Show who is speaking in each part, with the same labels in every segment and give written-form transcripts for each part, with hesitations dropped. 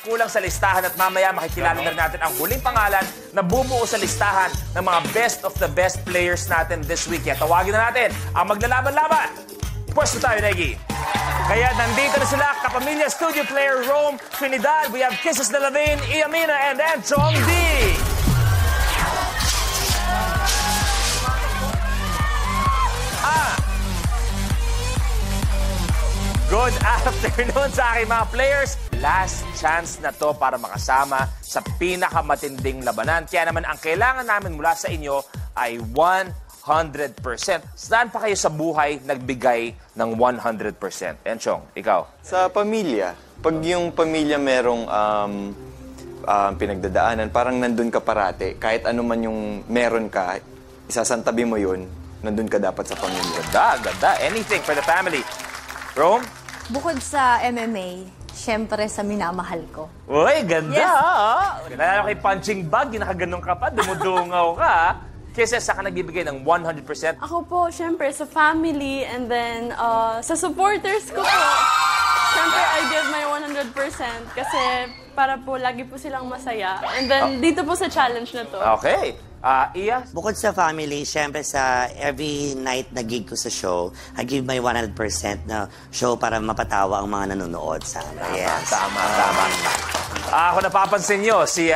Speaker 1: Kulang sa listahan at mamaya makikilala na rin natin ang huling pangalan na bumuo sa listahan ng mga best of the best players natin this week. Kaya tawagin na natin ang maglalaban-laban. Pwesto tayo, Negi. Kaya nandito na sila, kapamilya studio player Rome Trinidad. We have Kisses de Lavin, Iamina, and Chong D. Good afternoon sa aking mga players. Last chance na to para makasama sa pinakamatinding labanan. Kaya naman ang kailangan namin mula sa inyo ay 100%. Saan pa kayo sa buhay nagbigay ng 100%? Enchong, ikaw?
Speaker 2: Sa pamilya. Pag yung pamilya merong pinagdadaanan, parang nandun ka parate. Kahit ano man yung meron ka, isasantabi mo yun, nandun ka dapat sa pamilya.
Speaker 1: Ganda. Anything for the family. Rome?
Speaker 3: Bukod sa MMA, syempre sa minamahal ko.
Speaker 1: Uy, ganda!
Speaker 3: Yes.
Speaker 1: Nalala ko yung punching bag, ginakaganong ka pa, dumudungaw ka. Kasi saan ka nagbibigay ng 100%?
Speaker 4: Ako po, syempre, sa family and then sa supporters ko po. Syempre, I give my 100% kasi para po lagi po silang masaya. And then, dito po sa challenge na to.
Speaker 1: Okay. Iya?
Speaker 5: Bukod sa family, syempre sa every night na gig ko sa show, I give my 100% na show para mapatawa ang mga nanonood sana. Yes.
Speaker 1: Tama. Ako napapansin nyo, si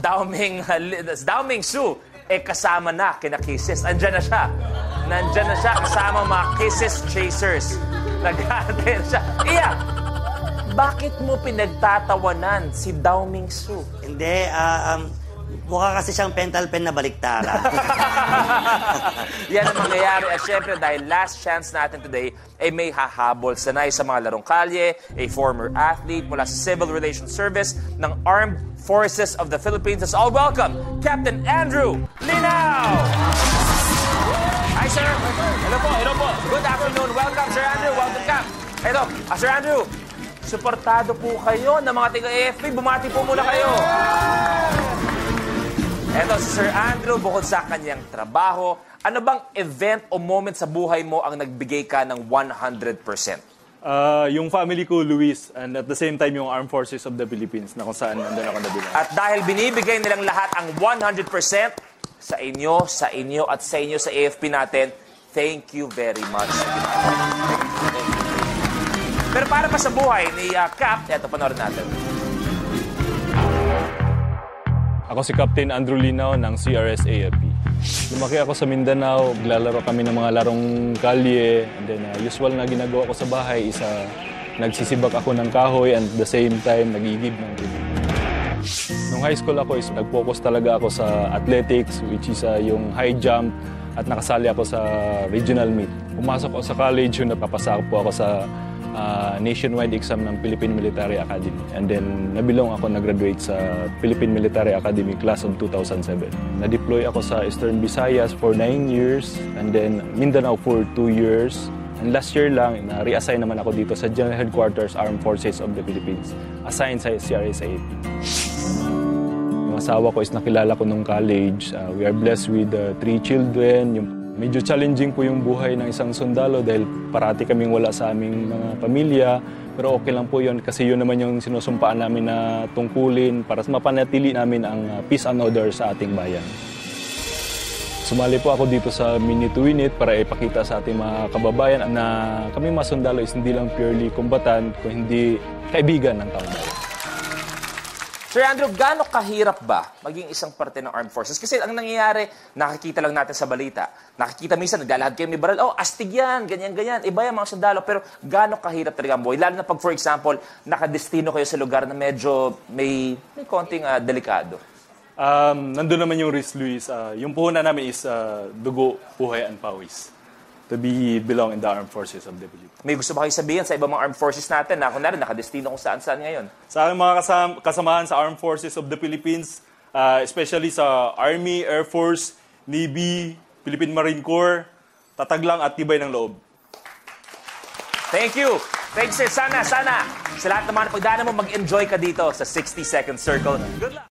Speaker 1: Daoming Su, kasama na kina Kisses. Nandyan na siya kasama mga Kisses Chasers. Nag-aantay na siya. Iya, bakit mo pinagtatawanan si Daoming Su?
Speaker 5: Hindi, mukha kasi siyang pental pen na baliktara.
Speaker 1: Yan ang mangyayari. At syempre, dahil last chance natin today, ay may hahabol. Sanay sa mga larong kalye, a former athlete mula sa Civil Relations Service ng Armed Forces of the Philippines. Let's all welcome Captain Andrew Linao! Hi, sir. Hello po. Good afternoon. Welcome, Sir Andrew. Welcome, Cap. Ito, Sir Andrew, suportado po kayo ng mga taga-AFP. Bumati po muna kayo. Eto, si Sir Andrew, bukod sa kanyang trabaho, ano bang event o moment sa buhay mo ang nagbigay ka ng 100%?
Speaker 6: Yung family ko, Luis, and at the same time yung Armed Forces of the Philippines na kung saan nandun ako nabilang.
Speaker 1: At dahil binibigay nilang lahat ang 100% sa inyo at sa inyo sa AFP natin, thank you very much. Pero para pa sa buhay ni Cap, eto, panoorin natin.
Speaker 6: Ako si Captain Andrew Linao ng CRS-AFP. Lumaki ako sa Mindanao, naglalaro kami ng mga larong kalye, and then usual na ginagawa ko sa bahay, nagsisibak ako ng kahoy and at the same time nag-iigib ng tubig. Nung high school ako, nag-focus talaga ako sa athletics, which is yung high jump, at nakasali ako sa regional meet. Pumasok ako sa college, napapasa po ako sa nationwide exam ng Philippine Military Academy. And then, nag-graduate sa Philippine Military Academy class of 2007. Na-deploy ako sa Eastern Visayas for 9 years, and then Mindanao for 2 years. And last year lang, na-reassign naman ako dito sa General Headquarters Armed Forces of the Philippines, assigned sa CRS-AFP. Yung asawa ko is nakilala ko nung college. We are blessed with 3 children. Medyo challenging po yung buhay ng isang sundalo dahil parati kaming wala sa aming mga pamilya. Pero okay lang po yun kasi yun naman yung sinusumpaan namin na tungkulin para mapanatili namin ang peace and order sa ating bayan. Sumali po ako dito sa Minute to Win It para ipakita sa ating mga kababayan na kami mga sundalo is hindi lang purely combatant, kung hindi kaibigan ng taong bayan.
Speaker 1: Sir Andrew, gaano kahirap ba maging isang parte ng Armed Forces? Kasi ang nangyayari, nakikita lang natin sa balita. Nakikita minsan, naglalahad kayo may baril. Astig yan, ganyan. Iba yung mga sundalo. Pero gaano kahirap talaga ang buhay? Lalo na pag, for example, nakadestino kayo sa lugar na medyo may konting delikado.
Speaker 6: Nandun naman yung risk, Luis. Yung puhunan namin is dugo, buhay, and pawis. To belong in the Armed Forces of the Philippines.
Speaker 1: May gusto ba kayo sabihin sa ibang mga Armed Forces natin na kunwari nakadestino kung saan-saan ngayon?
Speaker 6: Sa aking mga kasamahan sa Armed Forces of the Philippines, especially sa Army, Air Force, Navy, Philippine Marine Corps, tatag lang at tibay ng loob.
Speaker 1: Thank you. Thanks, sir. Sana sa lahat ng mga napagdaanan mo, mag-enjoy ka dito sa 60 Second Circle. Good luck!